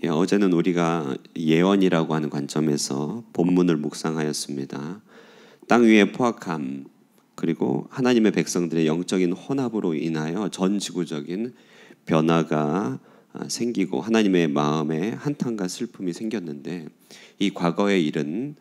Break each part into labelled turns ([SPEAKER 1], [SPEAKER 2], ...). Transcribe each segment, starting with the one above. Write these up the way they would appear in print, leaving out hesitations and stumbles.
[SPEAKER 1] 어제는 우리가 예언이라고 하는 관점에서 본문을 묵상하였습니다. 땅 위의 포악함, 그리고 하나님의 백성들의 영적인 혼합으로 인하여 전 지구적인 변화가 생기고 하나님의 마음에 한탄과 슬픔이 생겼는데, 이 과거의 일은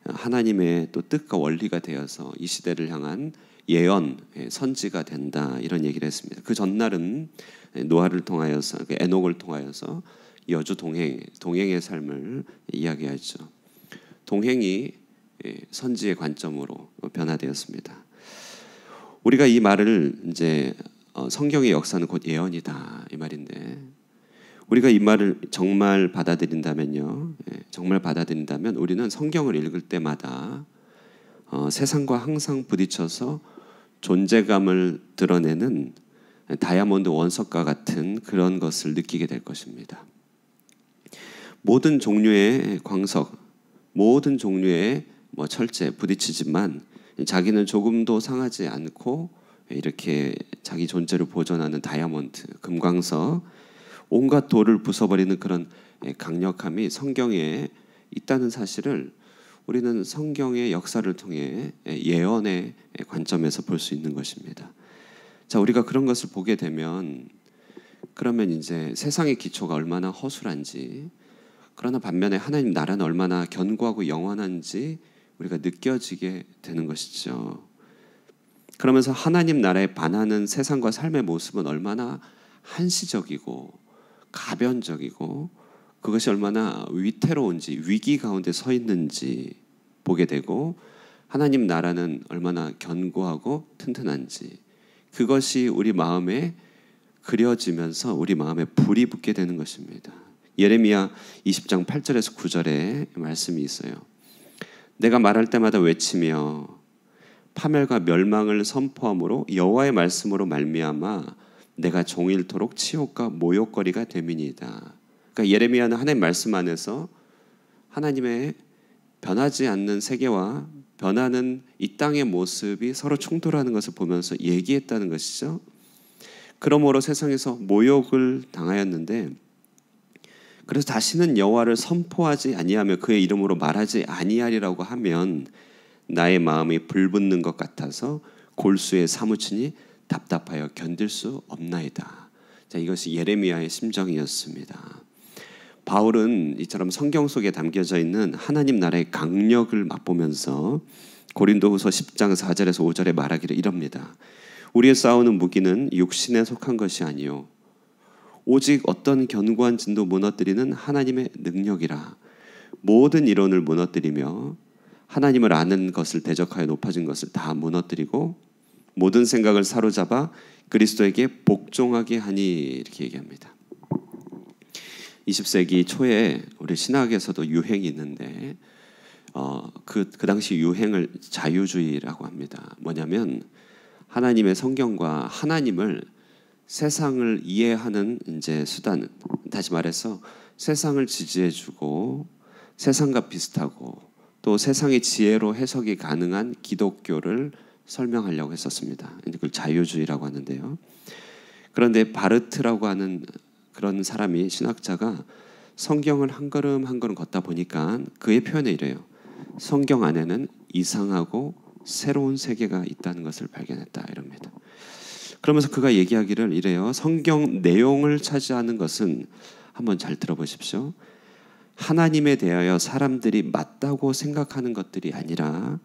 [SPEAKER 1] 하나님의 또 뜻과 원리가 되어서 이 시대를 향한 예언, 선지가 된다, 이런 얘기를 했습니다. 그 전날은 노아를 통하여서, 에녹을 통하여서 여주 동행의 삶을 이야기하죠. 동행이 선지의 관점으로 변화되었습니다. 우리가 이 말을 이제 성경의 역사는 곧 예언이다, 이 말인데, 우리가 이 말을 정말 받아들인다면요, 정말 받아들인다면 우리는 성경을 읽을 때마다 세상과 항상 부딪혀서 존재감을 드러내는 다이아몬드 원석과 같은 그런 것을 느끼게 될 것입니다. 모든 종류의 광석, 모든 종류의 철제 부딪히지만 자기는 조금도 상하지 않고 이렇게 자기 존재를 보존하는 다이아몬드, 금광석, 온갖 돌을 부숴버리는 그런 강력함이 성경에 있다는 사실을 우리는 성경의 역사를 통해 예언의 관점에서 볼 수 있는 것입니다. 자, 우리가 그런 것을 보게 되면 그러면 이제 세상의 기초가 얼마나 허술한지, 그러나 반면에 하나님 나라는 얼마나 견고하고 영원한지 우리가 느껴지게 되는 것이죠. 그러면서 하나님 나라에 반하는 세상과 삶의 모습은 얼마나 한시적이고 가변적이고 그것이 얼마나 위태로운지, 위기 가운데 서 있는지 보게 되고, 하나님 나라는 얼마나 견고하고 튼튼한지, 그것이 우리 마음에 그려지면서 우리 마음에 불이 붙게 되는 것입니다. 예레미야 20장 8절에서 9절에 말씀이 있어요. 내가 말할 때마다 외치며 파멸과 멸망을 선포함으로 여호와의 말씀으로 말미암아 내가 종일토록 치욕과 모욕거리가 됨이니이다. 그러니까 예레미야는 하나님 말씀 안에서 하나님의 변하지 않는 세계와 변하는 이 땅의 모습이 서로 충돌하는 것을 보면서 얘기했다는 것이죠. 그러므로 세상에서 모욕을 당하였는데, 그래서 다시는 여호와를 선포하지 아니하며 그의 이름으로 말하지 아니하리라고 하면 나의 마음이 불붙는 것 같아서 골수에 사무치니 답답하여 견딜 수 없나이다. 자, 이것이 예레미야의 심정이었습니다. 바울은 이처럼 성경 속에 담겨져 있는 하나님 나라의 강력을 맛보면서 고린도후서 10장 4절에서 5절에 말하기를 이럽니다. 우리의 싸우는 무기는 육신에 속한 것이 아니요 오직 어떤 견고한 진도 무너뜨리는 하나님의 능력이라. 모든 이론을 무너뜨리며 하나님을 아는 것을 대적하여 높아진 것을 다 무너뜨리고 모든 생각을 사로잡아 그리스도에게 복종하게 하니, 이렇게 얘기합니다. 20세기 초에 우리 신학에서도 유행이 있는데 그 당시 유행을 자유주의라고 합니다. 뭐냐면 하나님의 성경과 하나님을 세상을 이해하는 이제 수단, 다시 말해서 세상을 지지해주고 세상과 비슷하고 또 세상의 지혜로 해석이 가능한 기독교를 설명하려고 했었습니다. 그걸 자유주의라고 하는데요. 그런데 바르트라고 하는 그런 사람이, 신학자가 성경을 한 걸음 한 걸음 걷다 보니까 그의 표현에 이래요. 성경 안에는 이상하고 새로운 세계가 있다는 것을 발견했다, 이럽니다. 그러면서 그가 얘기하기를 이래요. 성경 내용을 차지하는 것은, 한번 잘 들어보십시오. 하나님에 대하여 사람들이 맞다고 생각하는 것들이 아니라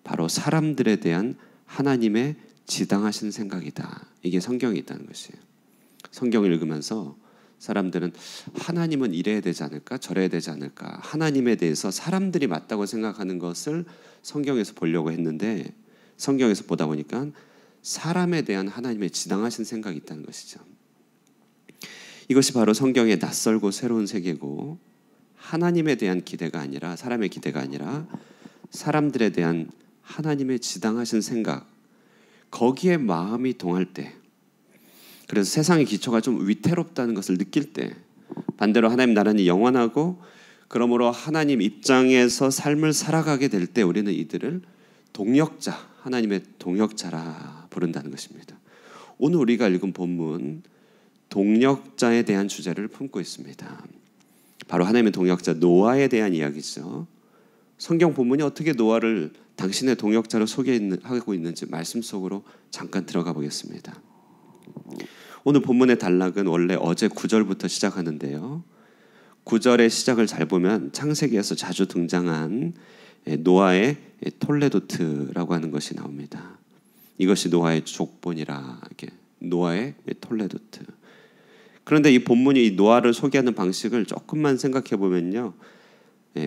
[SPEAKER 1] 바로 사람들에 대한 하나님의 지당하신 생각이다. 이게 성경에 있다는 것이에요. 성경을 읽으면서 사람들은 하나님은 이래야 되지 않을까, 저래야 되지 않을까, 하나님에 대해서 사람들이 맞다고 생각하는 것을 성경에서 보려고 했는데, 성경에서 보다 보니까 사람에 대한 하나님의 지당하신 생각이 있다는 것이죠. 이것이 바로 성경의 낯설고 새로운 세계고, 하나님에 대한 기대가 아니라, 사람의 기대가 아니라 사람들에 대한 하나님의 지당하신 생각, 거기에 마음이 동할 때, 그래서 세상의 기초가 좀 위태롭다는 것을 느낄 때, 반대로 하나님 나라는 영원하고 그러므로 하나님 입장에서 삶을 살아가게 될 때 우리는 이들을 동역자, 하나님의 동역자라 부른다는 것입니다. 오늘 우리가 읽은 본문 동역자에 대한 주제를 품고 있습니다. 바로 하나님의 동역자 노아에 대한 이야기죠. 성경 본문이 어떻게 노아를 당신의 동역자로 소개하고 있는지 말씀 속으로 잠깐 들어가 보겠습니다. 오늘 본문의 단락은 원래 어제 9절부터 시작하는데요. 9절의 시작을 잘 보면 창세기에서 자주 등장한 노아의 톨레도트라고 하는 것이 나옵니다. 이것이 노아의 족본이라, 이렇게 노아의 톨레도트. 그런데 이 본문이 이 노아를 소개하는 방식을 조금만 생각해 보면요,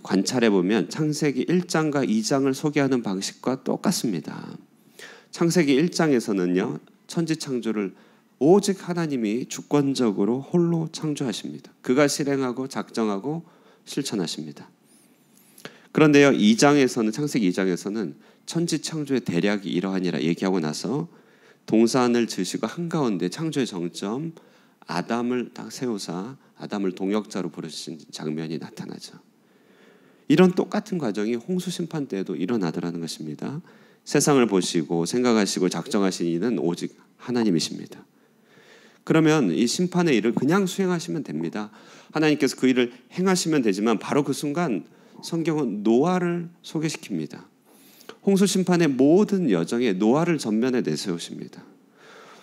[SPEAKER 1] 관찰해 보면 창세기 1장과 2장을 소개하는 방식과 똑같습니다. 창세기 1장에서는요, 천지 창조를 오직 하나님이 주권적으로 홀로 창조하십니다. 그가 실행하고 작정하고 실천하십니다. 그런데요, 2장에서는, 창세기 2장에서는 천지 창조의 대략이 이러하니라 얘기하고 나서 동산을 지으시고 한가운데 창조의 정점 아담을 딱 세우사 아담을 동역자로 부르신 장면이 나타나죠. 이런 똑같은 과정이 홍수 심판 때에도 일어나더라는 것입니다. 세상을 보시고 생각하시고 작정하신 이는 오직 하나님이십니다. 그러면 이 심판의 일을 그냥 수행하시면 됩니다. 하나님께서 그 일을 행하시면 되지만 바로 그 순간 성경은 노아를 소개시킵니다. 홍수 심판의 모든 여정에 노아를 전면에 내세우십니다.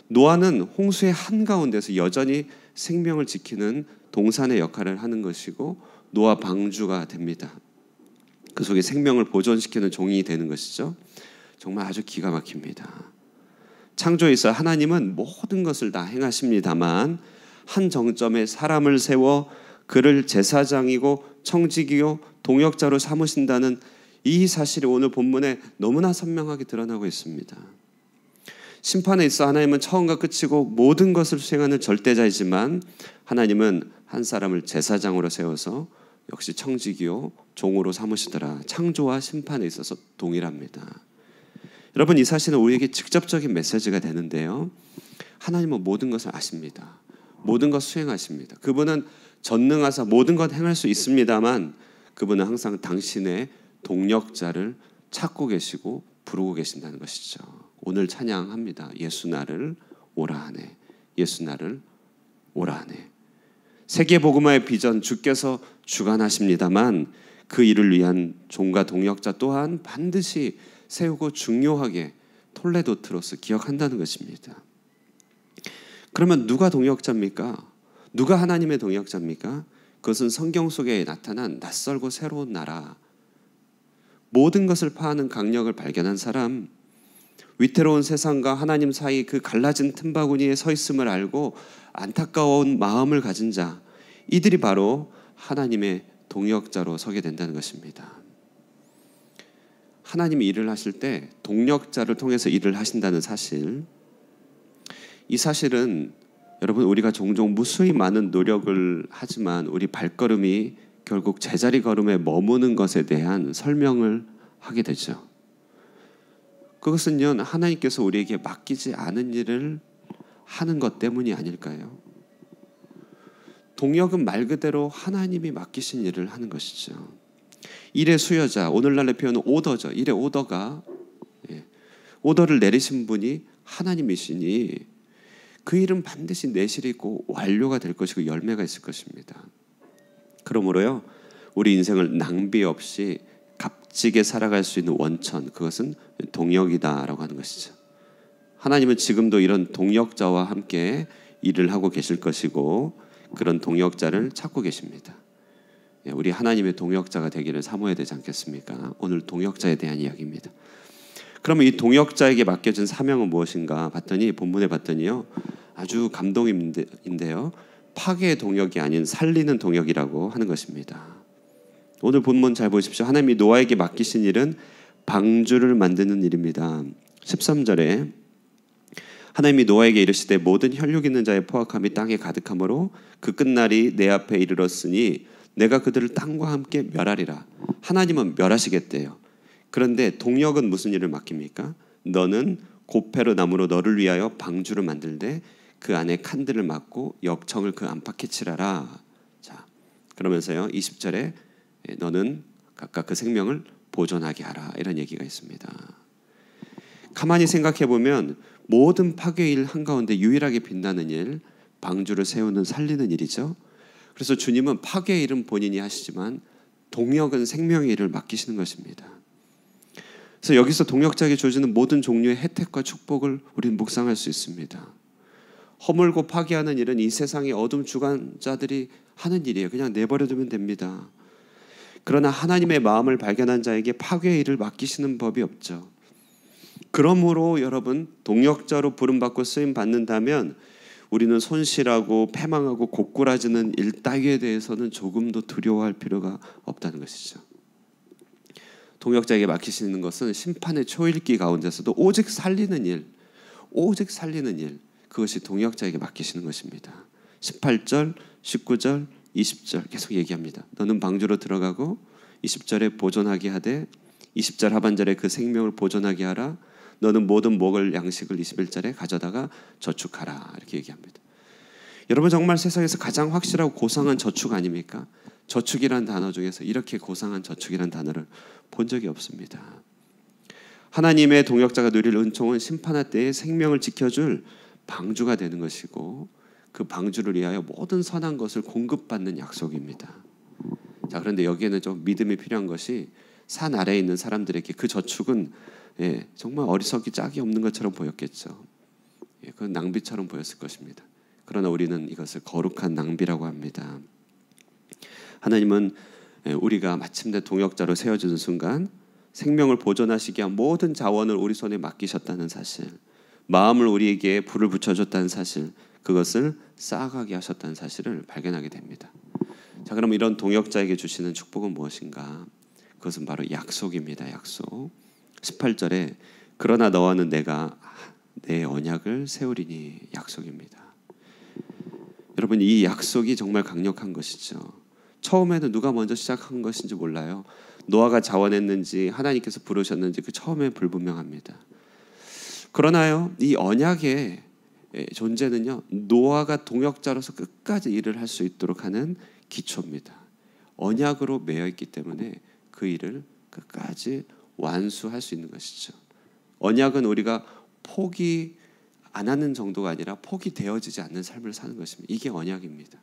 [SPEAKER 1] 노아는 홍수의 한가운데서 여전히 생명을 지키는 동산의 역할을 하는 것이고 노아 방주가 됩니다. 그 속에 생명을 보존시키는 종이 되는 것이죠. 정말 아주 기가 막힙니다. 창조에 있어 하나님은 모든 것을 다 행하십니다만 한 정점에 사람을 세워 그를 제사장이고 청지기요 동역자로 삼으신다는 이 사실이 오늘 본문에 너무나 선명하게 드러나고 있습니다. 심판에 있어 하나님은 처음과 끝이고 모든 것을 수행하는 절대자이지만 하나님은 한 사람을 제사장으로 세워서 역시 청지기요 종으로 삼으시더라. 창조와 심판에 있어서 동일합니다. 여러분, 이 사실은 우리에게 직접적인 메시지가 되는데요. 하나님은 모든 것을 아십니다. 모든 것 수행하십니다. 그분은 전능하사 모든 것 행할 수 있습니다만 그분은 항상 당신의 동역자를 찾고 계시고 부르고 계신다는 것이죠. 오늘 찬양합니다. 예수 나를 오라 하네. 예수 나를 오라 하네. 세계복음화의 비전 주께서 주관하십니다만 그 일을 위한 종과 동역자 또한 반드시 세우고 중요하게 톨레도트로서 기억한다는 것입니다. 그러면 누가 동역자입니까? 누가 하나님의 동역자입니까? 그것은 성경 속에 나타난 낯설고 새로운 나라, 모든 것을 파하는 강력을 발견한 사람, 위태로운 세상과 하나님 사이 그 갈라진 틈바구니에 서 있음을 알고 안타까운 마음을 가진 자, 이들이 바로 하나님의 동역자로 서게 된다는 것입니다. 하나님이 일을 하실 때 동역자를 통해서 일을 하신다는 사실, 이 사실은 여러분 우리가 종종 무수히 많은 노력을 하지만 우리 발걸음이 결국 제자리 걸음에 머무는 것에 대한 설명을 하게 되죠. 그것은요, 하나님께서 우리에게 맡기지 않은 일을 하는 것 때문이 아닐까요? 동역은 말 그대로 하나님이 맡기신 일을 하는 것이죠. 일의 수여자, 오늘날의 표현은 오더죠. 일의 오더가, 오더를 내리신 분이 하나님이시니 그 일은 반드시 내실이 있고 완료가 될 것이고 열매가 있을 것입니다. 그러므로요, 우리 인생을 낭비 없이 값지게 살아갈 수 있는 원천, 그것은 동역이다라고 하는 것이죠. 하나님은 지금도 이런 동역자와 함께 일을 하고 계실 것이고 그런 동역자를 찾고 계십니다. 우리 하나님의 동역자가 되기를 사모해야 되지 않겠습니까? 오늘 동역자에 대한 이야기입니다. 그러면 이 동역자에게 맡겨진 사명은 무엇인가 봤더니, 본문에 봤더니요, 아주 감동인데요, 파괴의 동역이 아닌 살리는 동역이라고 하는 것입니다. 오늘 본문 잘 보십시오. 하나님이 노아에게 맡기신 일은 방주를 만드는 일입니다. 13절에 하나님이 노아에게 이르시되 모든 혈육 있는 자의 포악함이 땅에 가득하므로 그 끝날이 내 앞에 이르렀으니 내가 그들을 땅과 함께 멸하리라. 하나님은 멸하시겠대요. 그런데 동역은 무슨 일을 맡깁니까? 너는 고페로 나무로 너를 위하여 방주를 만들되 그 안에 칸들을 막고 역청을 그 안팎에 칠하라. 자, 그러면서요 20절에 너는 각각 그 생명을 보존하게 하라, 이런 얘기가 있습니다. 가만히 생각해 보면 모든 파괴의 일 한가운데 유일하게 빛나는 일, 방주를 세우는 살리는 일이죠. 그래서 주님은 파괴의 일은 본인이 하시지만 동역은 생명의 일을 맡기시는 것입니다. 그래서 여기서 동역자에게 주어지는 모든 종류의 혜택과 축복을 우리는 묵상할 수 있습니다. 허물고 파괴하는 일은 이 세상의 어둠 주관자들이 하는 일이에요. 그냥 내버려두면 됩니다. 그러나 하나님의 마음을 발견한 자에게 파괴의 일을 맡기시는 법이 없죠. 그러므로 여러분, 동역자로 부름받고 쓰임 받는다면 우리는 손실하고 패망하고 고꾸라지는 일 따위에 대해서는 조금도 두려워할 필요가 없다는 것이죠. 동역자에게 맡기시는 것은 심판의 초일기 가운데서도 오직 살리는 일, 그것이 동역자에게 맡기시는 것입니다. 18절, 19절, 20절 계속 얘기합니다. 너는 방주로 들어가고 20절에 보존하게 하되 20절 하반절에 그 생명을 보존하게 하라. 너는 모든 먹을 양식을 21절에 가져다가 저축하라. 이렇게 얘기합니다. 여러분, 정말 세상에서 가장 확실하고 고상한 저축 아닙니까? 저축이란 단어 중에서 이렇게 고상한 저축이란 단어를 본 적이 없습니다. 하나님의 동역자가 누릴 은총은 심판할 때에 생명을 지켜줄 방주가 되는 것이고 그 방주를 위하여 모든 선한 것을 공급받는 약속입니다. 자, 그런데 여기에는 좀 믿음이 필요한 것이 산 아래에 있는 사람들에게 그 저축은 정말 어리석기 짝이 없는 것처럼 보였겠죠. 그건 낭비처럼 보였을 것입니다. 그러나 우리는 이것을 거룩한 낭비라고 합니다. 하나님은 우리가 마침내 동역자로 세워지는 순간 생명을 보존하시기 위한 모든 자원을 우리 손에 맡기셨다는 사실, 마음을 우리에게 불을 붙여줬다는 사실, 그것을 쌓아가게 하셨다는 사실을 발견하게 됩니다. 자, 그럼 이런 동역자에게 주시는 축복은 무엇인가? 그것은 바로 약속입니다. 약속. 18절에 그러나 너와는 내가 내 언약을 세우리니, 약속입니다. 여러분, 이 약속이 정말 강력한 것이죠. 처음에는 누가 먼저 시작한 것인지 몰라요. 노아가 자원했는지 하나님께서 부르셨는지 그 처음에 불분명합니다. 그러나요, 이 언약의 존재는요, 노아가 동역자로서 끝까지 일을 할 수 있도록 하는 기초입니다. 언약으로 매여 있기 때문에 그 일을 끝까지 완수할 수 있는 것이죠. 언약은 우리가 포기 안 하는 정도가 아니라 포기되어지지 않는 삶을 사는 것입니다. 이게 언약입니다.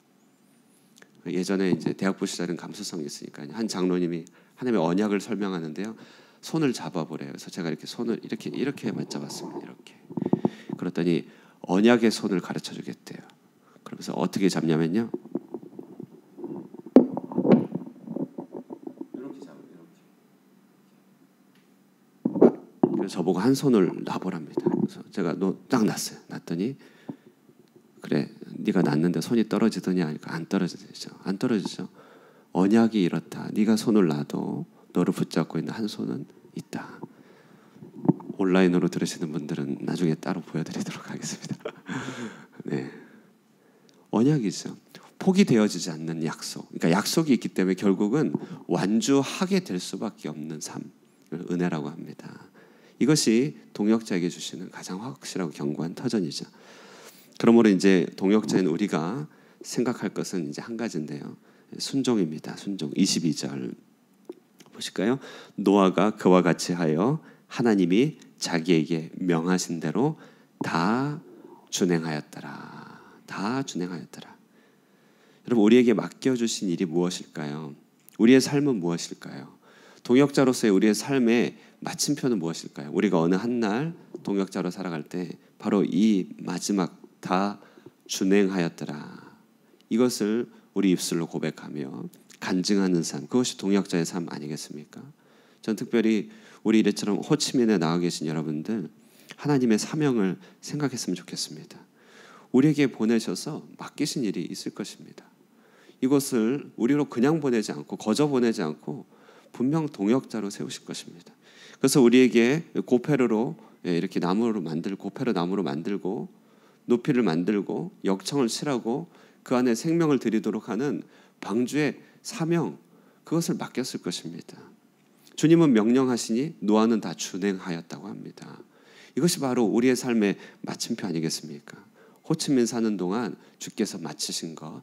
[SPEAKER 1] 예전에 이제 대학부 시절은 감수성이 있으니까 한 장로님이 하나님의 언약을 설명하는데요, 손을 잡아보래요. 그래서 제가 이렇게 손을 이렇게 맞잡았습니다. 이렇게. 그랬더니 언약의 손을 가르쳐 주겠대요. 그러면서 어떻게 잡냐면요, 이렇게 잡아요. 이렇게. 그래서 저보고 한 손을 놔보랍니다. 그래서 제가 너 딱 놨어요. 놨더니 그래, 네가 놨는데 손이 떨어지더냐 하니까 안 떨어지죠. 안 떨어지죠. 언약이 이렇다. 네가 손을 놔도 너를 붙잡고 있는 한 손은 있다. 온라인으로 들으시는 분들은 나중에 따로 보여드리도록 하겠습니다. 네, 언약이죠. 포기되어지지 않는 약속. 그러니까 약속이 있기 때문에 결국은 완주하게 될 수밖에 없는 삶을 은혜라고 합니다. 이것이 동역자에게 주시는 가장 확실하고 견고한 터전이죠. 그러므로 이제 동역자인 우리가 생각할 것은 이제 한 가지인데요, 순종입니다. 순종. 22절 보실까요? 노아가 그와 같이 하여 하나님이 자기에게 명하신 대로 다 준행하였더라. 다 준행하였더라. 여러분, 우리에게 맡겨주신 일이 무엇일까요? 우리의 삶은 무엇일까요? 동역자로서의 우리의 삶의 마침표는 무엇일까요? 우리가 어느 한날 동역자로 살아갈 때 바로 이 마지막 다 준행하였더라, 이것을 우리 입술로 고백하며 간증하는 삶, 그것이 동역자의 삶 아니겠습니까? 전 특별히 우리 이래처럼 호치민에 나와 계신 여러분들, 하나님의 사명을 생각했으면 좋겠습니다. 우리에게 보내셔서 맡기신 일이 있을 것입니다. 이것을 우리로 그냥 보내지 않고 거저 보내지 않고 분명 동역자로 세우실 것입니다. 그래서 우리에게 고페르로 이렇게 나무로 만들고, 고페르 나무로 만들고 높이를 만들고 역청을 칠하고 그 안에 생명을 들이도록 하는 방주의 사명, 그것을 맡겼을 것입니다. 주님은 명령하시니 노아는 다 준행하였다고 합니다. 이것이 바로 우리의 삶의 마침표 아니겠습니까? 호치민 사는 동안 주께서 마치신 거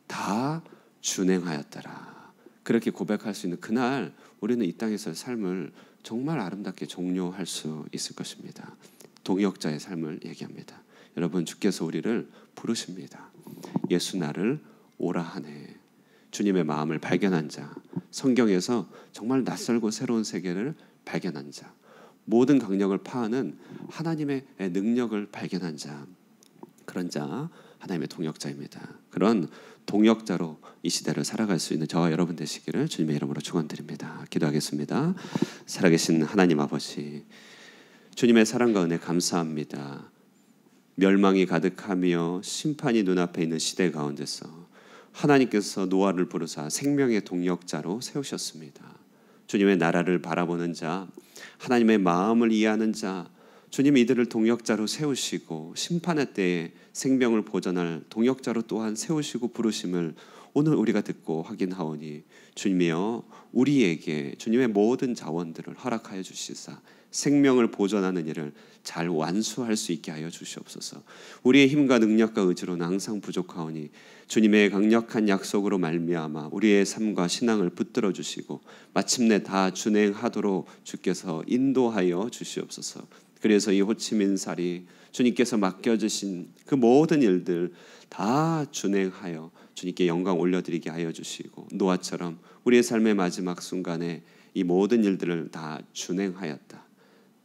[SPEAKER 1] 다 준행하였더라, 그렇게 고백할 수 있는 그날 우리는 이 땅에서의 삶을 정말 아름답게 종료할 수 있을 것입니다. 동역자의 삶을 얘기합니다. 여러분, 주께서 우리를 부르십니다. 예수 나를 오라 하네. 주님의 마음을 발견한 자, 성경에서 정말 낯설고 새로운 세계를 발견한 자, 모든 강력을 파하는 하나님의 능력을 발견한 자, 그런 자 하나님의 동역자입니다. 그런 동역자로 이 시대를 살아갈 수 있는 저와 여러분 되시기를 주님의 이름으로 축원드립니다. 기도하겠습니다. 살아계신 하나님 아버지, 주님의 사랑과 은혜 감사합니다. 멸망이 가득하며 심판이 눈앞에 있는 시대 가운데서 하나님께서 노아를 부르사 생명의 동역자로 세우셨습니다. 주님의 나라를 바라보는 자, 하나님의 마음을 이해하는 자, 주님 이들을 동역자로 세우시고 심판의 때에 생명을 보전할 동역자로 또한 세우시고 부르심을 오늘 우리가 듣고 확인하오니, 주님이여 우리에게 주님의 모든 자원들을 허락하여 주시사 생명을 보존하는 일을 잘 완수할 수 있게 하여 주시옵소서. 우리의 힘과 능력과 의지로는 항상 부족하오니 주님의 강력한 약속으로 말미암아 우리의 삶과 신앙을 붙들어 주시고 마침내 다 준행하도록 주께서 인도하여 주시옵소서. 그래서 이 호치민살이 주님께서 맡겨주신 그 모든 일들 다 준행하여 주님께 영광 올려드리게 하여 주시고, 노아처럼 우리의 삶의 마지막 순간에 이 모든 일들을 다 준행하였다,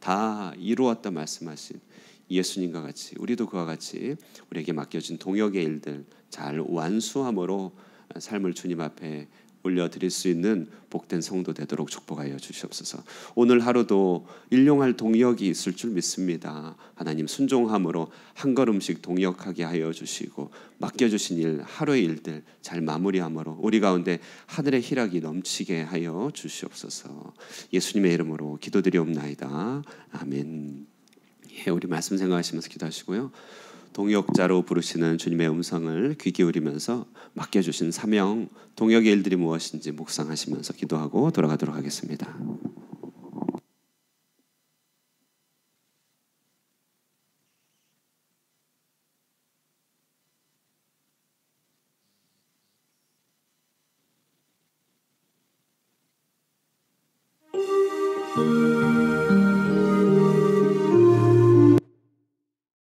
[SPEAKER 1] 다 이루었다 말씀하신 예수님과 같이 우리도 그와 같이 우리에게 맡겨진 동역의 일들 잘 완수함으로 삶을 주님 앞에 올려드릴 수 있는 복된 성도 되도록 축복하여 주시옵소서. 오늘 하루도 일용할 동역이 있을 줄 믿습니다. 하나님 순종함으로 한 걸음씩 동역하게 하여 주시고 맡겨주신 일, 하루의 일들 잘 마무리함으로 우리 가운데 하늘의 희락이 넘치게 하여 주시옵소서. 예수님의 이름으로 기도드리옵나이다. 아멘. 예, 우리 말씀 생각하시면서 기도하시고요. 동역자로 부르시는 주님의 음성을 귀 기울이면서 맡겨주신 사명, 동역의 일들이 무엇인지 묵상하시면서 기도하고 돌아가도록 하겠습니다.